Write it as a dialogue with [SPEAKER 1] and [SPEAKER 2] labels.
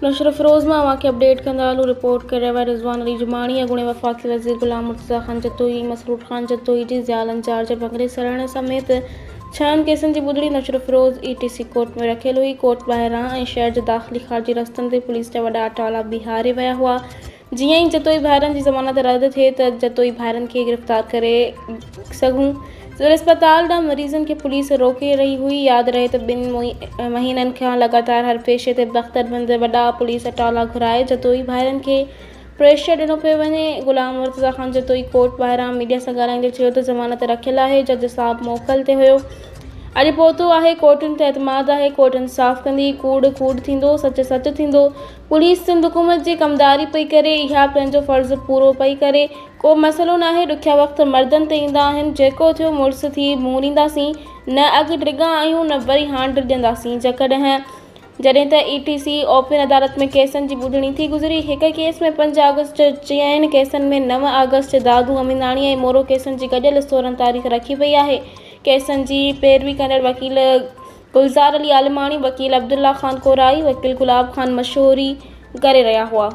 [SPEAKER 1] नशर फ़िरोज़ मां वाक़िआ अपडेट कंदा हलूं। रिपोर्ट करे रहिया रिज़वान अली जुमाणी अॻूणे वफ़ाक़ी वज़ीर ग़ुलाम मुर्तज़ा ख़ान जतोई मसरूर ख़ान जतोई जी ज़ाल इंचार्ज बंगरे सरण समेत 6 केसनि जी ॿुधणी नशर फ़िरोज़ ETC कोर्ट में रखियल हुई। कोर्ट ॿाहिरां ऐं शहर जे दाख़िली ख़ारिजी रस्तनि ते पुलिस जा वॾा टाला बीहारे विया हुआ। जीअं ई जतोई भाइरनि जी ज़मानत रद्द थिए त जतोई भाइरनि खे गिरफ़्तार करे सघूं। सिविल अस्पताल ॾांहुं मरीज़नि खे पुलिस रोके रही हुई। यादि रहे त 2 महीननि खां लगातार हर पेशे ते बख़्तरबंद वॾा पुलिस टाला घुराए जतोई भाइरनि खे प्रेशर ॾिनो पियो वञे। ग़ुलाम मुर्तज़ा ख़ान जतोई कोर्ट ॿाहिरां मीडिया सां ॻाल्हाईंदे चयो त ज़मानत रखियल आहे। जज साहब मोकल ते हुयो। अॼु पहुतो आहे। कोर्टुनि ते एतमाद आहे। कोर्ट इंसाफ़ कंदी। कूड़ कूड़ थींदो, सच सच थींदो। पुलिस सिंध हुकूमत जी कमदारी पई करे, इहा पंहिंजो फ़र्ज़ पूरो पई करे। को मसइलो नाहे। ॾुखिया वक़्त मर्दनि ते ईंदा आहिनि। जेको थियो मुड़ुस थी मुड़ींदासीं। न अॻु डिॼा आहियूं न वरी हाणे डिॼंदासीं। जॾहिं त ETC ओपन अदालत में केसनि जी ॿुधणी थी गुज़री। हिक केस में 5 आगस्ट, 4 केसनि में 9 आगस्ट, दादू अमीनाणी ऐं मोरो केसनि जी गॾियल 16 तारीख़ रखी पई आहे। केसनि जी पैरवी कंदड़ वकील गुलज़ार अली आलमाणी, वकील अब्दुल्ला ख़ान कोराई, वकील गुलाब ख़ान मशहूरी करे रहिया हुआ।